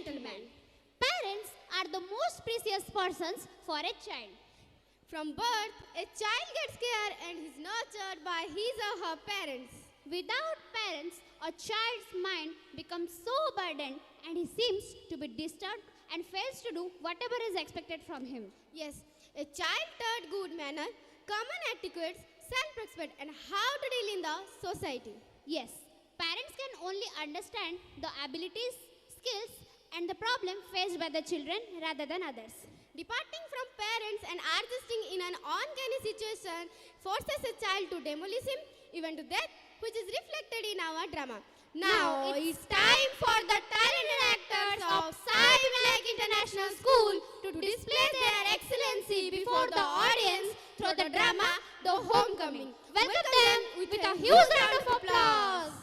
gentlemen, parents are the most precious persons for a child. From birth, a child gets care and is nurtured by his or her parents. Without parents, a child's mind becomes so burdened and he seems to be disturbed and fails to do whatever is expected from him. Yes, a child taught good manner, common etiquettes, self-respect and how to deal in the society. Yes, parents can only understand the abilities, skills, and the problem faced by the children rather than others. Departing from parents and adjusting in an uncanny situation forces a child to demolish him, even to death, which is reflected in our drama. Now it's time for the talented actors of Sai Vinayak International School to display their excellency before the audience through the drama The Homecoming. Welcome them with a huge round of applause.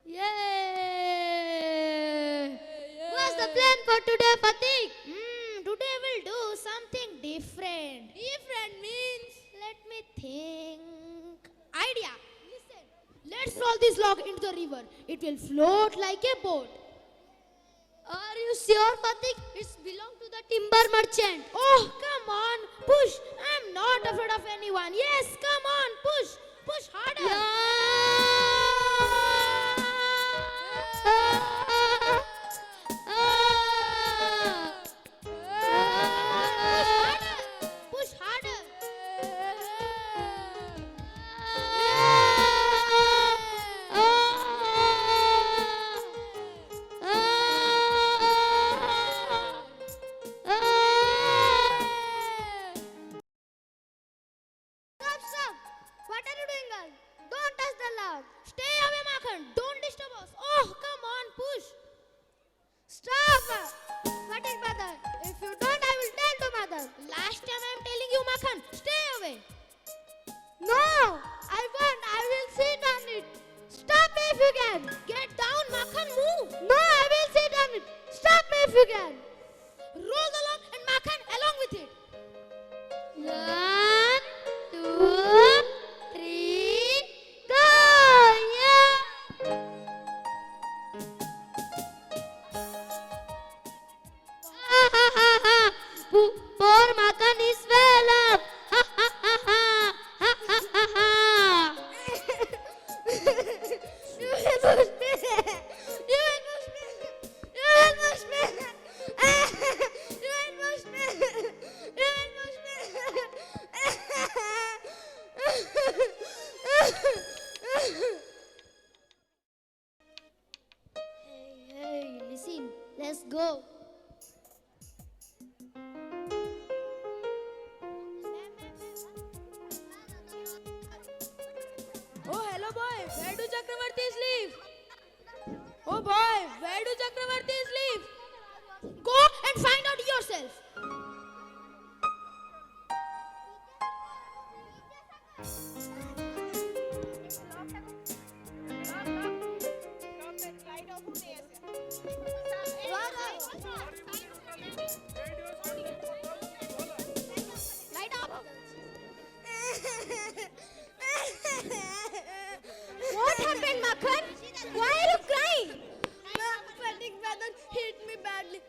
Yay! What's the plan for today, Fatik? Today we'll do something different. Different means Let me think. idea. Listen, let's roll this log into the river. It will float like a boat. Are you sure, Fatik? It's belong to the timber merchant. Oh, come on, push. I'm not afraid of anyone. Yes, come on, push. Push harder. Push harder. Stop. What are you doing, girl? Don't touch the log. Stay away, Makhan. Don't disturb us. Oh, come on, push. Stop. What is mother? If you don't, I will tell to mother. Last time I am telling you, Makhan, stay away. No, I won't. I will sit on it. Stop me if you can. Get down, Makhan, move. No, I will sit on it. Stop me if you can. Roll the log and Makhan along with it. 1, 2, 3, go! Yeah! Poor Makhan is well up. You will push me. You will push me. You will push me. You will push me. You will push me. Hey, listen. Let's go. Oh, hello boy. Where do Chakravartis live? Oh boy, where do Chakravartis live? Go and find out yourself. Light up. What happened, Makhan? Why are you crying? Fatik brother hit me badly.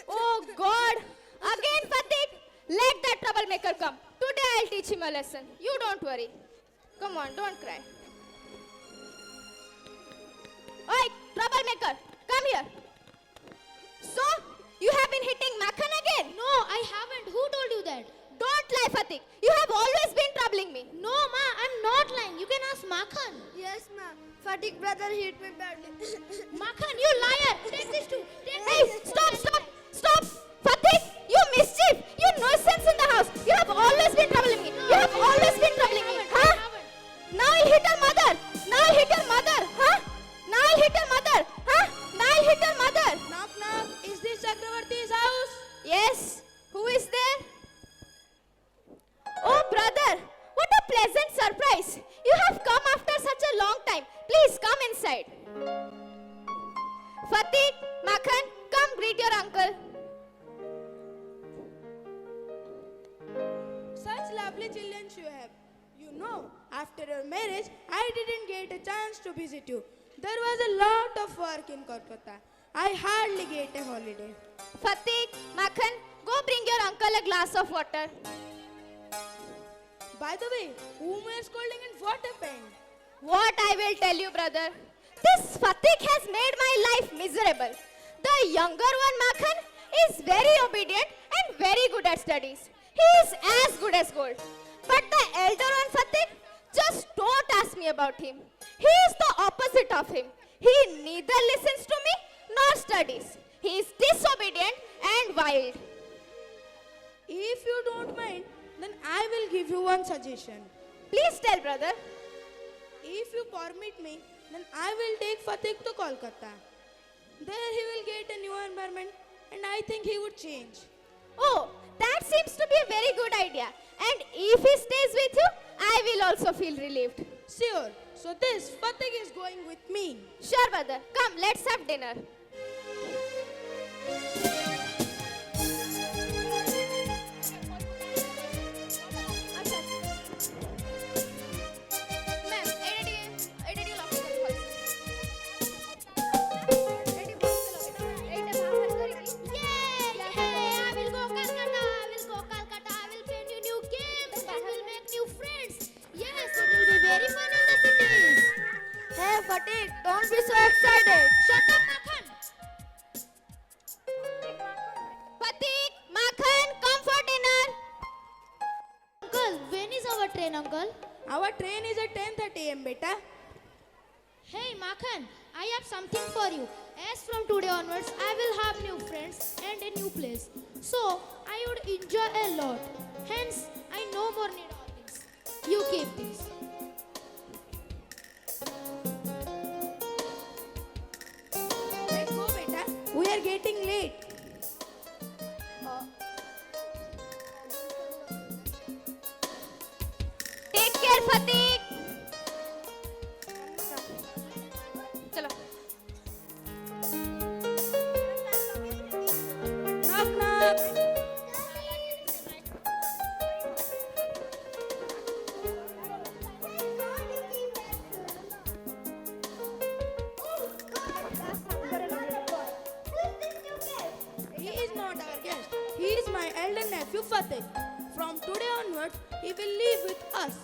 Oh God! Again, Fatik! Let that troublemaker come. Today I'll teach him a lesson. You don't worry. Come on, don't cry. Oi, troublemaker! Come here. So, you have been hitting Makhan again? No, I haven't. Who told you that? Don't lie, Fatik. You have always been troubling me. No, ma, I'm not lying. You can ask Makhan. Yes, ma'am. Fatik brother hit me badly. Makhan, you liar. Take this too. Take Hey, this. stop! Fatik, you mischief! You nuisance in the house. You have always been troubling me. You have always been troubling me. Huh? Now I'll hit her mother. Now I'll hit her mother. Huh? Now I'll hit her mother. Huh? Now I'll hit her mother. Knock knock. Is this Chakravarti's house? Yes. Who is there? Oh, brother. What a pleasant surprise. You have come after such a long time. Please come inside. Fatik, Makhan, come greet your uncle. Such lovely children you have. You know, after your marriage, I didn't get a chance to visit you. There was a lot of work in Kolkata. I hardly get a holiday. Fatik, Makhan, go bring your uncle a glass of water. By the way, whom are scolding and what happened? What I will tell you, brother. This Fatik has made my life miserable. The younger one, Makhan, is very obedient and very good at studies. He is as good as gold. But the elder one, Fatik, just don't ask me about him. He is the opposite of him. He neither listens to me nor studies. He is disobedient and wild. If you don't mind, then I will give you one suggestion. Please tell, brother. If you permit me, then I will take Fatik to Kolkata. There he will get a new environment and I think he would change. Oh, that seems to be a very good idea. And if he stays with you, I will also feel relieved. Sure. So this Fatik is going with me. Sure, brother. Come, let's have dinner. Ma'am, editing lock कर I will go Calcutta. I will go Calcutta. I will paint you new games. I will make new friends. Yes, it will be very fun in the cities. Hey, Fatik, don't be so excited. Shut up, Makhan. Fatik, Makhan, come for dinner. Uncle, when is our train, Uncle? Our train is at 10:30 am, beta. Hey, Makhan, I have something for you. As from today onwards, I will have new friends and a new place. So, I would enjoy a lot. Hence, I no more need all this. You keep this. Let's go, beta. We are getting late. Take care, Fatik. चलो. Knock, knock. He is not our guest. He is my elder nephew Fatik. From today onwards, he will live with us.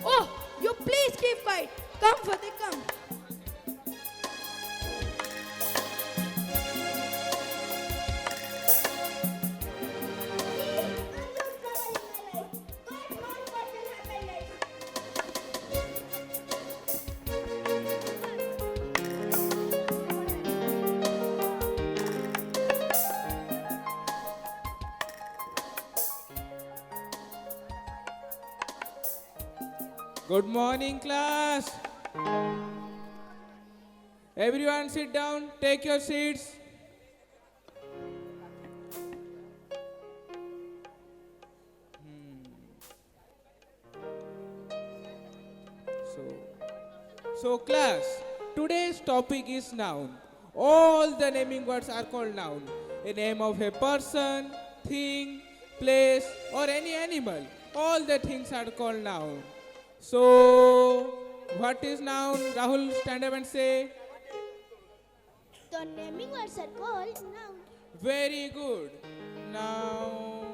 Oh, you please keep quiet. Come, Fatik, come. Good morning, class. Everyone sit down, take your seats. So class, today's topic is noun. All the naming words are called noun. A name of a person, thing, place, or any animal. All the things are called noun. So, what is noun? Rahul, stand up and say. The naming words are called noun. Very good. Now,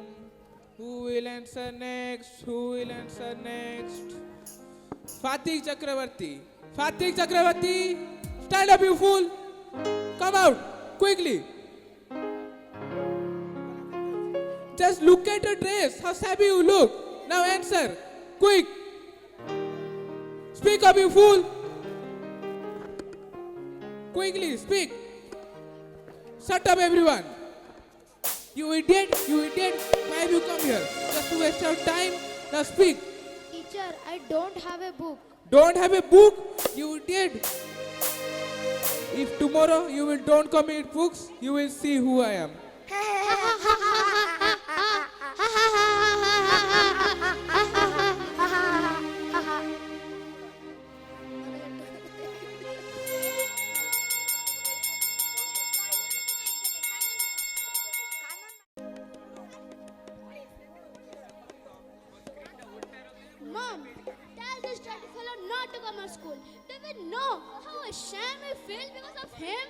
who will answer next? Who will answer next? Fatik Chakravarti. Fatik Chakravarti, stand up, you fool. Come out, quickly. Just look at your dress. How shabby you look. Now answer. Quick. Speak up, you fool. Quickly, speak. Shut up, everyone. You idiot, you idiot. Why have you come here? Just to waste our time? Now speak. Teacher, I don't have a book. Don't have a book? You idiot. If tomorrow you will don't come eat books, you will see who I am. Mom, tell this dirty fellow not to come to school. They will know how ashamed I feel because of him.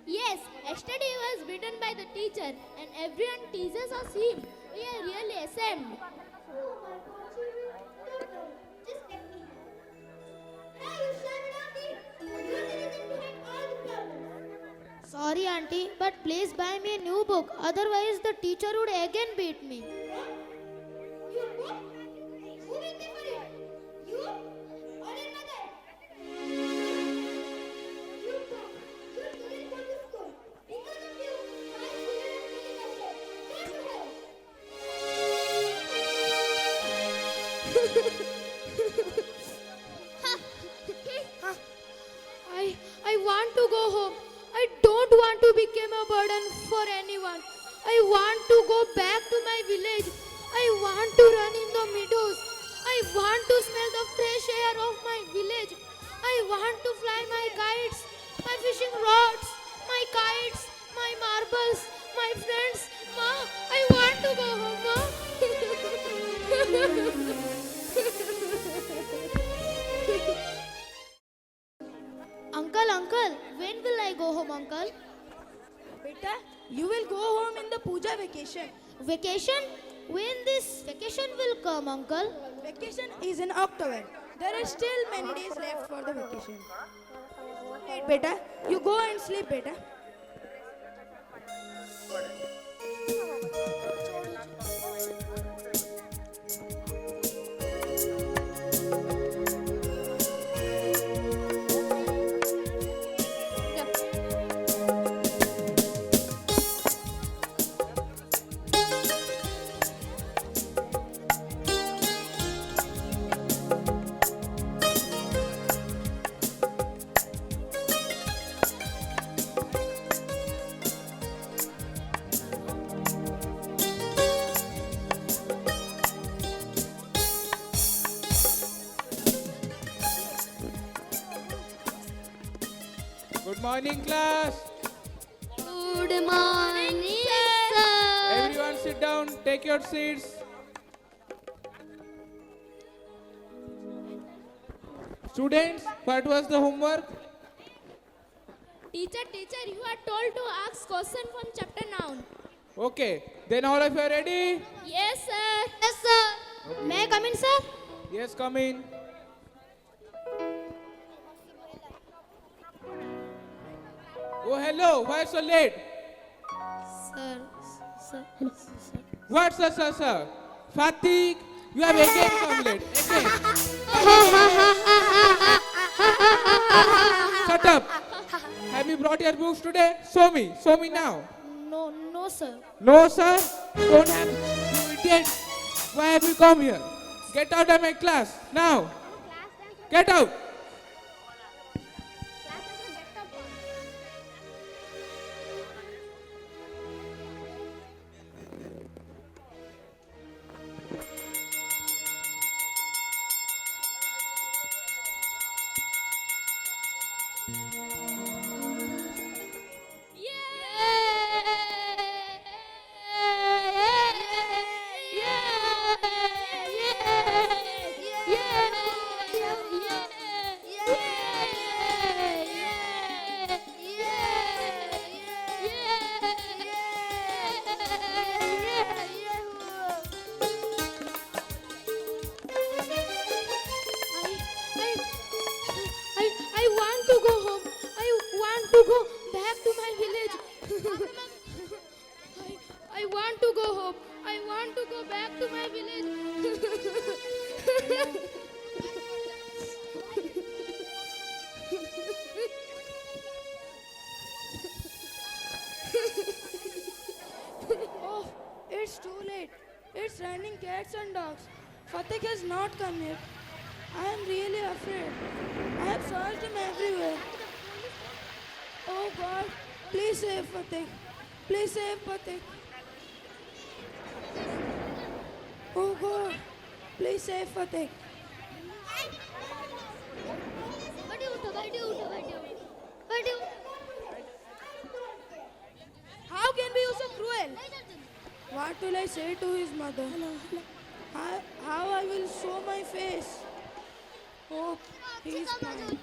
Yes, yesterday he was beaten by the teacher and everyone teases us him. We are really ashamed. Sorry, auntie, but please buy me a new book. Otherwise, the teacher would again beat me. I want to go home. I don't want to become a burden for anyone. I want to go back to my village. I want to run in the meadows. I want to smell the fresh air of my village. I want to fly my kites, my fishing rods, my kites, my marbles, my friends. Ma, I want to go home, Ma. Uncle, when will I go home, uncle? Beta, you will go home in the puja vacation. Vacation? When this vacation will come, uncle? Vacation is in October. There are still many days left for the vacation. Wait, beta, you go and sleep, beta. Good morning, class. Good morning, sir. Everyone sit down, take your seats. Students, what was the homework? Teacher, you are told to ask question from chapter noun. Okay, then all of you are ready? Yes, sir. Yes, sir. May I come in, sir? Yes, come in. Oh, hello, why so late? Sir. What's the sir? Fatigue, you have again come late. Again. Shut up. Have you brought your books today? Show me now. No, sir. No, sir. Don't have. You idiot. Why have you come here? Get out of my class now. Get out. I want to go home. I want to go back to my village. I want to go home. I want to go back to my village. Oh, it's too late. It's raining cats and dogs. Fatik has not come yet. I am really afraid. I have searched him everywhere. Oh God, please save Fatik. Please save Fatik. Oh God, please save Fatik. How can be you so cruel? What will I say to his mother? How I will show my face? Hope he is fine.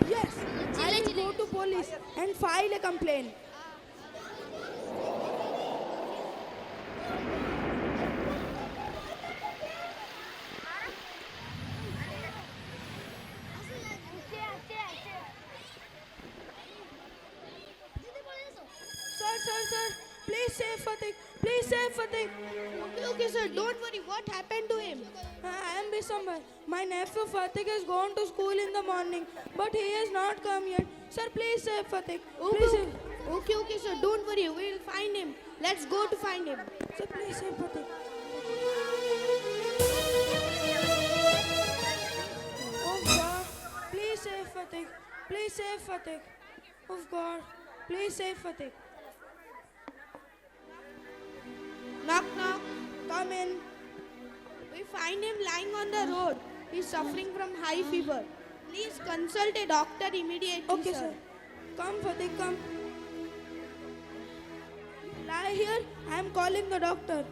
Yes, I will go to police and file a complaint. Sir, please save Fatik. Please save Fatik. Okay, sir, don't worry. What happened to him? I am Bisambar. My nephew Fatik has gone to school in the morning, but he has not come yet. Sir, please save Fatik. Please save. Okay, sir, don't worry. We'll find him. Let's go to find him. Sir, please save Fatik. Oh God, please save Fatik. Please save Fatik. Oh God, please save Fatik. Knock, knock. Come in. We find him lying on the road. He's suffering from high fever. Please consult a doctor immediately, Okay, sir. Come, Fatik, come. Lie here. I am calling the doctor.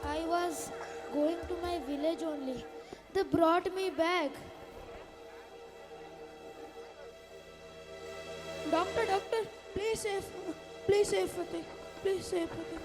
I was going to my village only. They brought me back. Doctor, please save Fatik. Please save Fatik.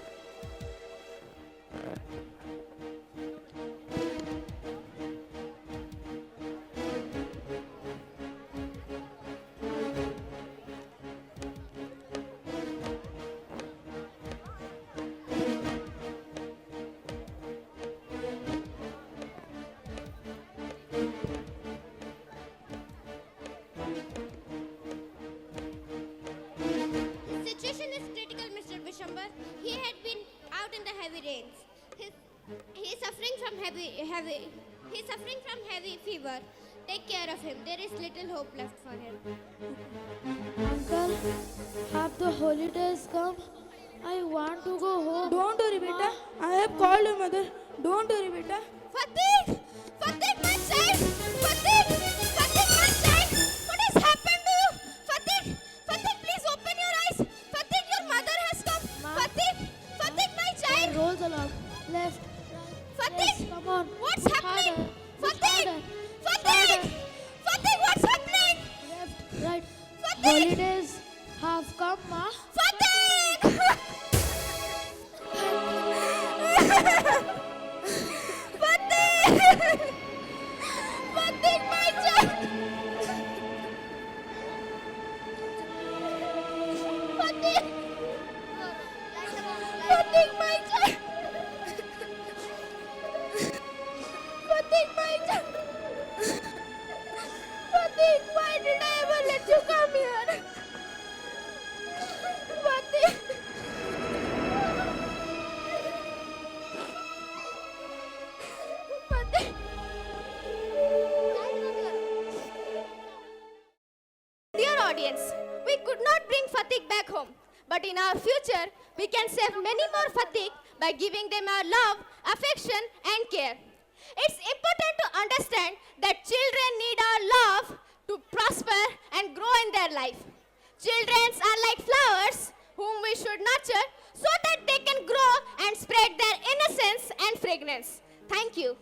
The situation is critical, Mr. Bishambar. He had been out in the heavy rains. He's suffering from heavy fever. Take care of him. There is little hope left for him. Uncle, have the holidays come? I want to go home. Don't worry, beta. I have called your mother. Don't worry, beta. Fatik! Fatik, my child! Fatik! Fatik, my child! What has happened to you? Fatik! Fatik, please open your eyes! Fatik, your mother has come! Ma. Fatik! Fatik, my child! Roll the log. Left. Fatik! Yes, come on. What's Push happening? harder. Push Fatik! harder. Fatik! Harder. Fatik, what's happening? Left. Right. Fatik! Holidays have come, Ma. Fatik! Fatik! Fatik, my child! Fatik! Fatik, my child! Fatik, my child! Fatik, why did I ever let you come here? Fatik! Fatik! Dear audience, we could not bring Fatik back home, but in our future, we can save many more Fatik by giving them our love, affection, and care. It's important to understand that children need our love to prosper and grow in their life. Children are like flowers whom we should nurture so that they can grow and spread their innocence and fragrance. Thank you.